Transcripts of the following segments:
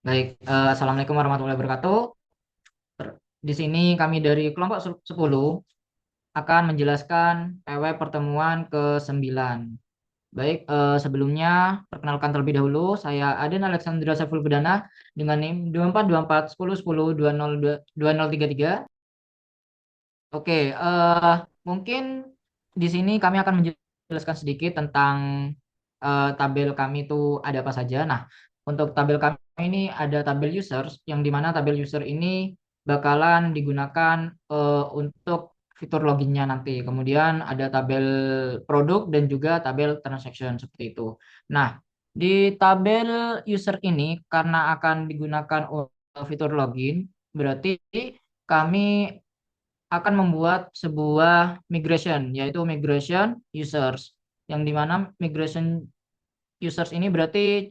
Baik, Assalamualaikum warahmatullahi wabarakatuh. Di sini kami dari kelompok 10 akan menjelaskan PW pertemuan ke-9. Baik, sebelumnya perkenalkan terlebih dahulu, saya Aden Alexandra Saiful Bedana dengan NIM 242410102033. Oke, mungkin di sini kami akan menjelaskan sedikit tentang tabel kami itu ada apa saja. Nah, untuk tabel kami ini ada tabel users, yang dimana tabel user ini bakalan digunakan untuk fitur loginnya nanti. Kemudian ada tabel produk dan juga tabel transaction seperti itu. Nah, di tabel user ini karena akan digunakan fitur login, berarti kami akan membuat sebuah migration, yaitu migration users, yang dimana migration users ini berarti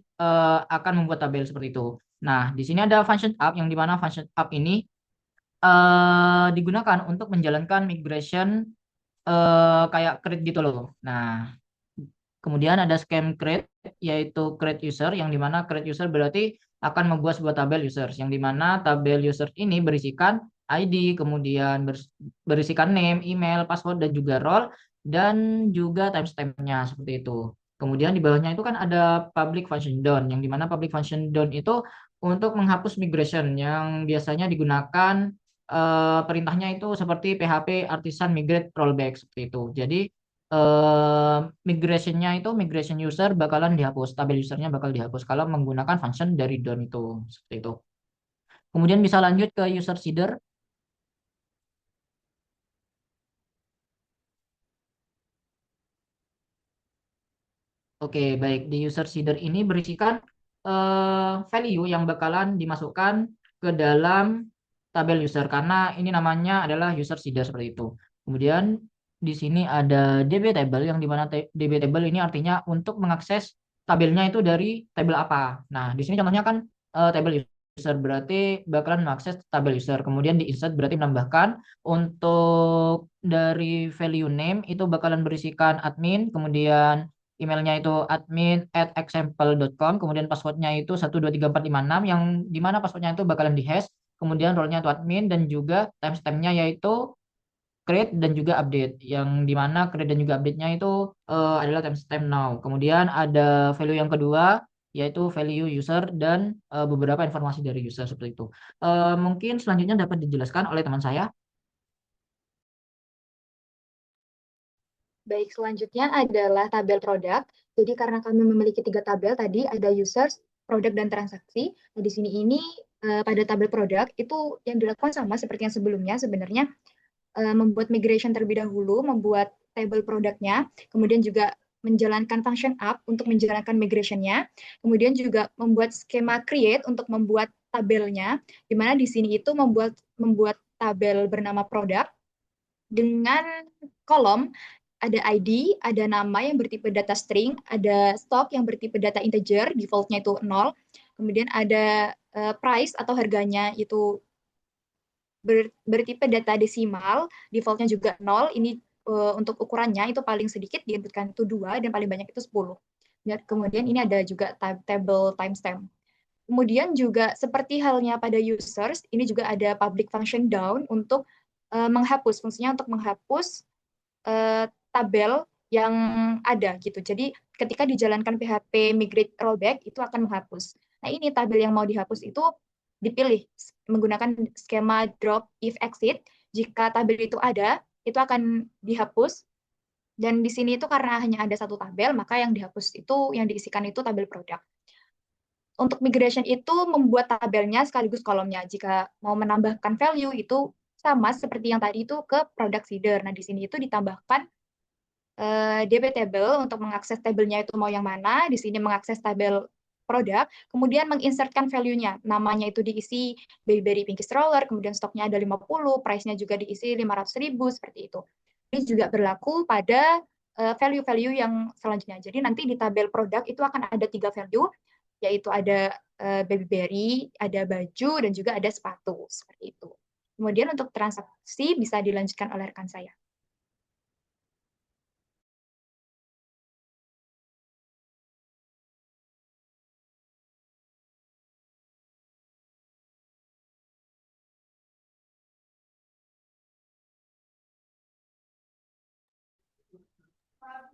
akan membuat tabel seperti itu. Nah, di sini ada function app, yang dimana function app ini digunakan untuk menjalankan migration kayak create gitu loh. Nah, kemudian ada scheme create, yaitu create user, yang dimana create user berarti akan membuat sebuah tabel users, yang dimana tabel user ini berisikan ID, kemudian berisikan name, email, password, dan juga role, dan juga timestamp-nya seperti itu. Kemudian di bawahnya itu kan ada public function down, yang dimana public function down itu untuk menghapus migration yang biasanya digunakan perintahnya itu seperti PHP artisan migrate rollback seperti itu. Jadi migrationnya itu migration user bakalan dihapus, tabel usernya bakal dihapus kalau menggunakan function dari down itu seperti itu. Kemudian bisa lanjut ke user seeder. Oke, baik, di user seeder ini berisikan value yang bakalan dimasukkan ke dalam tabel user karena ini namanya adalah user seeder seperti itu. Kemudian di sini ada DB table, yang dimana DB table ini artinya untuk mengakses tabelnya itu dari tabel apa. Nah, di sini contohnya kan tabel user berarti bakalan mengakses tabel user. Kemudian di insert berarti menambahkan untuk dari value name itu bakalan berisikan admin, kemudian emailnya itu admin@example.com, kemudian passwordnya itu 123456, yang dimana passwordnya itu bakalan dihash, kemudian role-nya itu admin, dan juga timestamp-nya yaitu create dan juga update, yang dimana create dan juga update-nya itu adalah timestamp now. Kemudian ada value yang kedua yaitu value user dan beberapa informasi dari user seperti itu. Mungkin selanjutnya dapat dijelaskan oleh teman saya. Baik, selanjutnya adalah tabel produk. Jadi karena kami memiliki tiga tabel tadi, ada users, produk, dan transaksi. Nah, di sini ini pada tabel produk itu yang dilakukan sama seperti yang sebelumnya. Sebenarnya membuat migration terlebih dahulu, membuat tabel produknya, kemudian juga menjalankan function app untuk menjalankan migrationnya, kemudian juga membuat skema create untuk membuat tabelnya, di mana di sini itu membuat tabel bernama produk dengan kolom ada ID, ada nama yang bertipe data string, ada stock yang bertipe data integer, defaultnya itu 0, kemudian ada price atau harganya itu bertipe data desimal, defaultnya juga 0. Ini untuk ukurannya itu paling sedikit diinputkan itu 2 dan paling banyak itu 10. Dan kemudian ini ada juga table timestamp. Kemudian juga seperti halnya pada users, ini juga ada public function down untuk menghapus, fungsinya untuk menghapus tabel yang ada gitu. Jadi ketika dijalankan PHP migrate rollback itu akan menghapus. Nah, ini tabel yang mau dihapus itu dipilih menggunakan skema drop if exit. Jika tabel itu ada, itu akan dihapus. Dan di sini itu karena hanya ada satu tabel, maka yang dihapus itu, yang diisikan itu tabel produk. Untuk migration itu membuat tabelnya sekaligus kolomnya. Jika mau menambahkan value itu sama seperti yang tadi itu ke product seeder. Nah, di sini itu ditambahkan DB table untuk mengakses tabelnya itu mau yang mana. Di sini mengakses tabel produk, kemudian menginsertkan value-nya. Namanya itu diisi Berry Pinky Stroller, kemudian stoknya ada 50, price-nya juga diisi 500.000, seperti itu. Ini juga berlaku pada value-value yang selanjutnya. Jadi nanti di tabel produk itu akan ada 3 value, yaitu ada baby berry, ada baju, dan juga ada sepatu. Seperti itu. Kemudian untuk transaksi bisa dilanjutkan oleh rekan saya.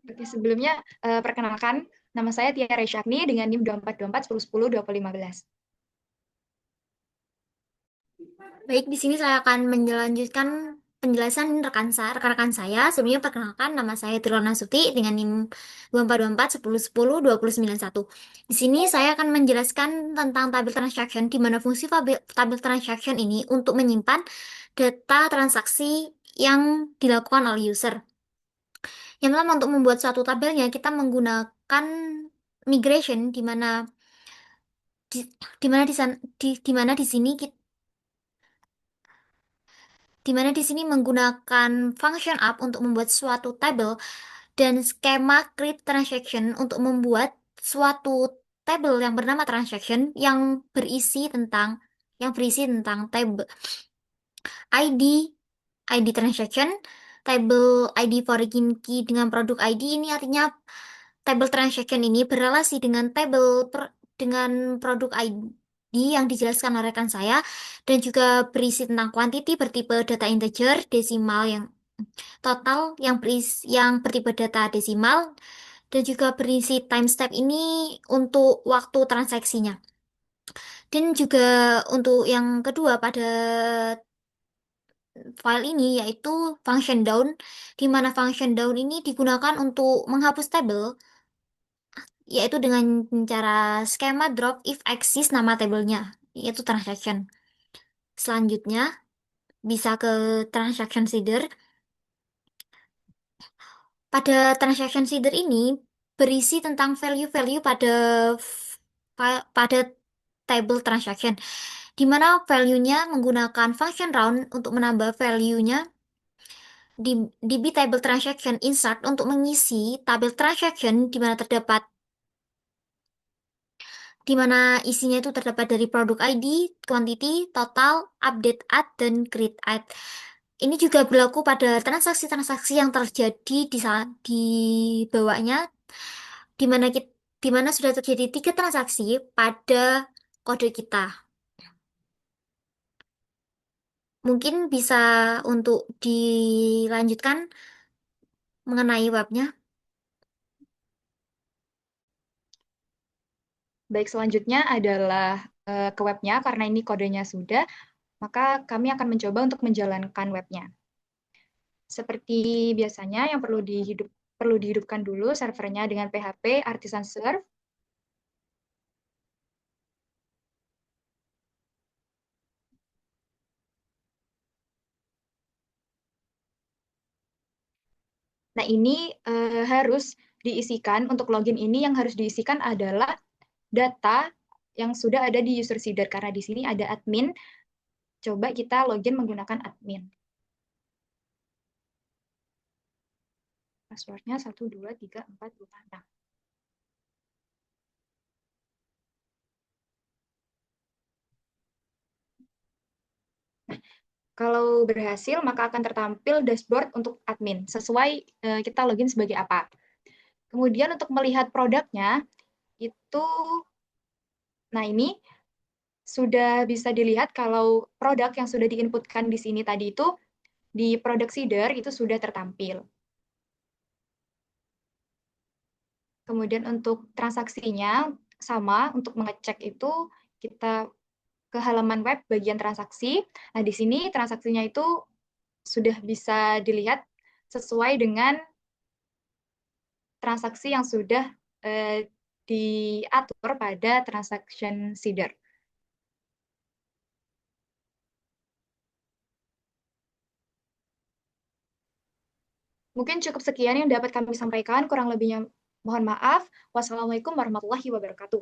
Oke, sebelumnya perkenalkan, nama saya Tia Resyakni dengan NIM 242410102015. Baik, di sini saya akan menjelanjutkan penjelasan rekan-rekan saya. Sebelumnya perkenalkan, nama saya Trilona Suti dengan NIM 242410102091. Di sini saya akan menjelaskan tentang tabel transaction, di mana fungsi tabel transaction ini untuk menyimpan data transaksi yang dilakukan oleh user. Yang pertama, untuk membuat suatu tabelnya, kita menggunakan migration, di, di mana di mana di sini kita di mana di sini menggunakan function up untuk membuat suatu tabel dan skema create transaction untuk membuat suatu tabel yang bernama transaction yang berisi tentang tabel ID, ID transaction, tabel ID foreign key dengan produk ID. Ini artinya tabel transaction ini berrelasi dengan dengan produk ID yang dijelaskan oleh rekan saya, dan juga berisi tentang quantity bertipe data integer, desimal yang total yang bertipe data desimal, dan juga berisi time step ini untuk waktu transaksinya. Dan juga untuk yang kedua pada file ini yaitu function down, di mana function down ini digunakan untuk menghapus tabel, yaitu dengan cara skema drop if exist nama tabelnya, yaitu transaction. Selanjutnya bisa ke transaction seeder. Pada transaction seeder ini berisi tentang value-value pada table transaction, di mana value-nya menggunakan function round untuk menambah value-nya di table transaction insert untuk mengisi tabel transaction di mana isinya itu terdapat dari produk ID, quantity, total, update add, dan create add. Ini juga berlaku pada transaksi-transaksi yang terjadi di bawahnya, di mana di mana sudah terjadi 3 transaksi pada kode kita. Mungkin bisa untuk dilanjutkan mengenai webnya. Baik, selanjutnya adalah ke webnya, karena ini kodenya sudah, maka kami akan mencoba untuk menjalankan webnya. Seperti biasanya, yang perlu dihidupkan dulu servernya dengan PHP Artisan Serve. Nah, ini harus diisikan, untuk login ini yang harus diisikan adalah data yang sudah ada di user seeder, karena di sini ada admin. Coba kita login menggunakan admin. Passwordnya 123456. Kalau berhasil, maka akan tertampil dashboard untuk admin, sesuai kita login sebagai apa. Kemudian untuk melihat produknya, itu, nah ini sudah bisa dilihat kalau produk yang sudah diinputkan di sini tadi itu, di produk seeder itu sudah tertampil. Kemudian untuk transaksinya, sama, untuk mengecek itu, kita ke halaman web bagian transaksi. Nah, di sini transaksinya itu sudah bisa dilihat sesuai dengan transaksi yang sudah diatur pada transaction seeder. Mungkin cukup sekian yang dapat kami sampaikan, kurang lebihnya mohon maaf. Wassalamualaikum warahmatullahi wabarakatuh.